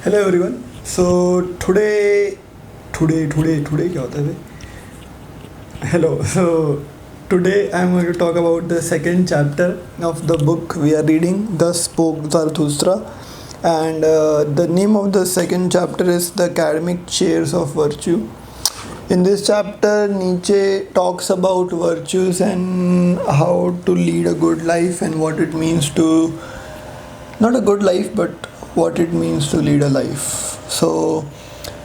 Hello everyone. So today क्या होता है बे? Hello. So today I'm going to talk about the second chapter of the book we are reading, Thus Spoke Zarathustra, and the name of the second chapter is The Academic Chairs of Virtue. In this chapter, Nietzsche talks about virtues and how to lead a good life and what it means to not a good life, but what it means to lead a life. So,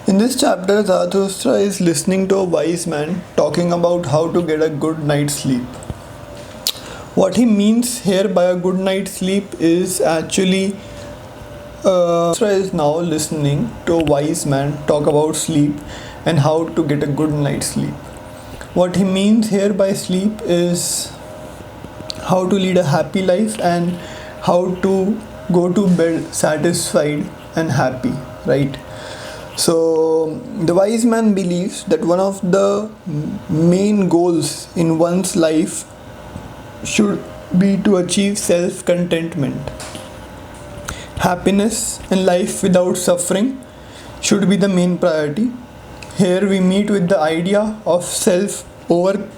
in this chapter, Zarathustra is listening to a wise man talking about how to get a good night's sleep. What he means here by a good night's sleep is actually Zarathustra is now listening to a wise man talk about sleep and how to get a good night's sleep. What he means here by sleep is how to lead a happy life and how to go to bed satisfied and happy, right? So the wise man believes that one of the main goals in one's life should be to achieve self-contentment. Happiness and life without suffering should be the main priority. Here we meet with the idea of self overcoming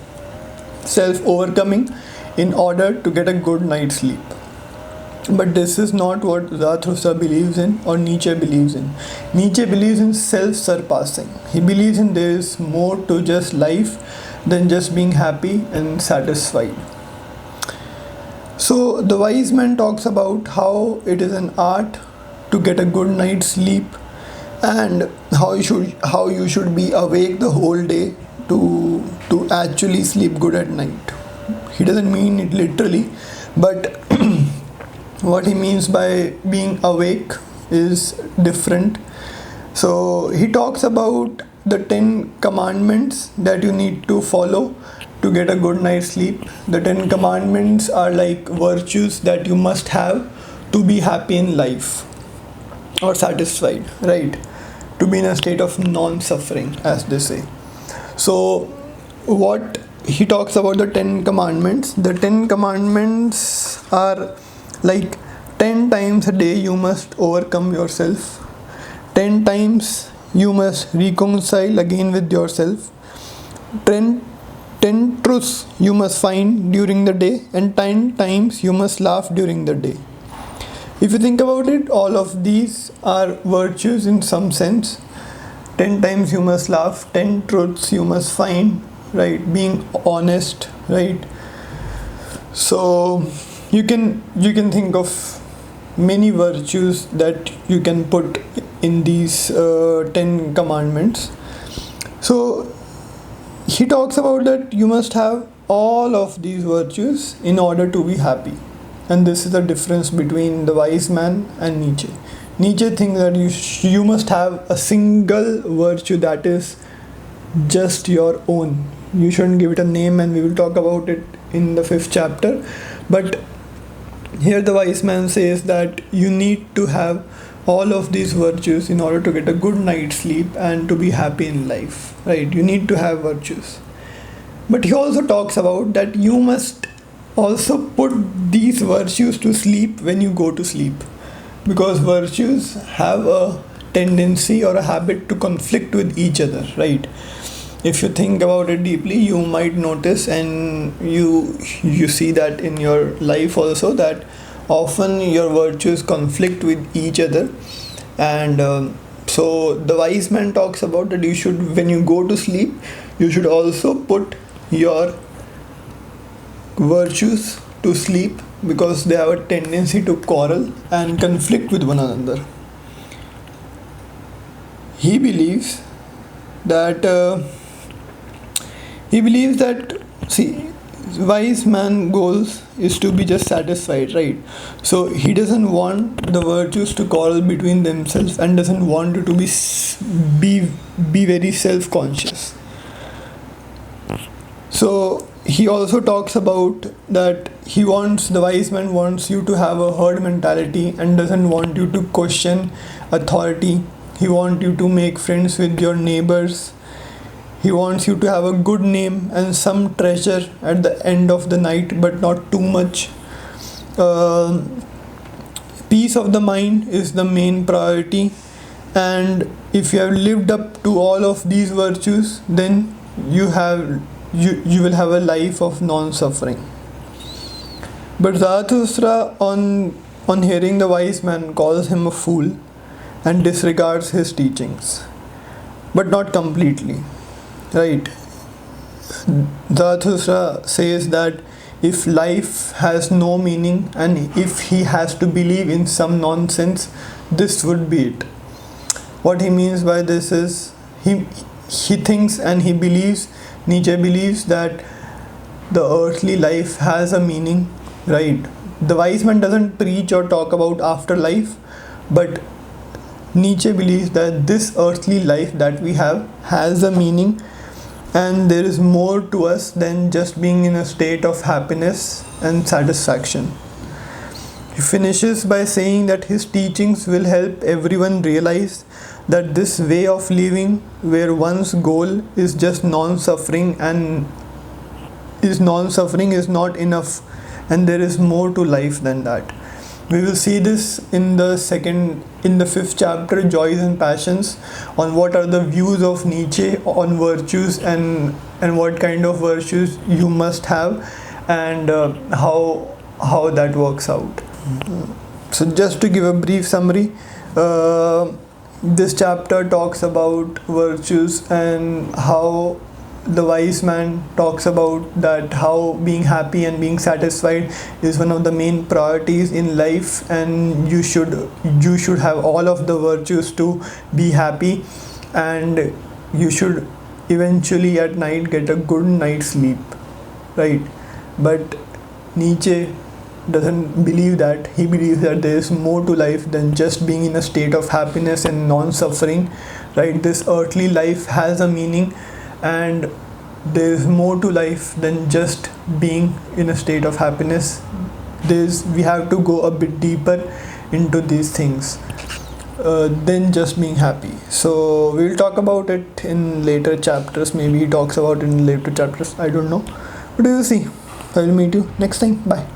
in order to get a good night's sleep. But this is not what Zarathustra believes in or Nietzsche believes in. Nietzsche believes in self-surpassing. He believes in there is more to just life than just being happy and satisfied. So the wise man talks about how it is an art to get a good night's sleep and how you should be awake the whole day to actually sleep good at night. He doesn't mean it literally, but what he means by being awake is different. So he talks about the 10 commandments that you need to follow to get a good night's sleep. The 10 commandments are like virtues that you must have to be happy in life or satisfied, right? To be in a state of non-suffering, as they say. So what he talks about the 10 commandments. The 10 commandments are like 10 times a day you must overcome yourself. 10 times you must reconcile again with yourself. 10 truths you must find during the day, and 10 times you must laugh during the day. If you think about it, all of these are virtues in some sense. 10 times you must laugh, 10 truths you must find, right? Being honest, right? So you can think of many virtues that you can put in these 10 commandments. So he talks about that you must have all of these virtues in order to be happy. And this is the difference between the wise man and Nietzsche. Nietzsche thinks that you must have a single virtue that is just your own. You shouldn't give it a name, and we will talk about it in the 5th chapter. But here the wise man says that you need to have all of these virtues in order to get a good night's sleep and to be happy in life, right? You need to have virtues. But he also talks about that you must also put these virtues to sleep when you go to sleep, because virtues have a tendency or a habit to conflict with each other, right? If you think about it deeply, you might notice, and you see that in your life also, that often your virtues conflict with each other. And so the wise man talks about that you should, when you go to sleep, you should also put your virtues to sleep, because they have a tendency to quarrel and conflict with one another. He believes that see, wise man goals is to be just satisfied, right? So he doesn't want the virtues to quarrel between themselves and doesn't want you to be very self-conscious. So he also talks about that the wise man wants you to have a herd mentality and doesn't want you to question authority. He wants you to make friends with your neighbors. He wants you to have a good name and some treasure at the end of the night, but not too much. Peace of the mind is the main priority. and if you have lived up to all of these virtues, then you will have a life of non-suffering. But Zarathustra, on hearing the wise man, calls him a fool and disregards his teachings, but not completely, right? Zarathustra says that if life has no meaning and if he has to believe in some nonsense, this would be it. What he means by this is he thinks and he believes, Nietzsche believes, that the earthly life has a meaning, right? The wise man doesn't preach or talk about afterlife, but Nietzsche believes that this earthly life that we have has a meaning, and there is more to us than just being in a state of happiness and satisfaction. He finishes by saying that his teachings will help everyone realize that this way of living, where one's goal is just non-suffering and is not enough, and there is more to life than that. We will see this in the fifth chapter, Joys and Passions, on what are the views of Nietzsche on virtues and what kind of virtues you must have, and how that works out. So just to give a brief summary, this chapter talks about virtues and how the wise man talks about that how being happy and being satisfied is one of the main priorities in life, and you should have all of the virtues to be happy, and you should eventually at night get a good night's sleep, right? But Nietzsche doesn't believe that. He believes that there is more to life than just being in a state of happiness and non-suffering, right? This earthly life has a meaning, and there is more to life than just being in a state of happiness. We have to go a bit deeper into these things than just being happy. So we'll talk about it in later chapters. Maybe he talks about it in later chapters, I don't know, but we'll see. I will meet you next time. Bye.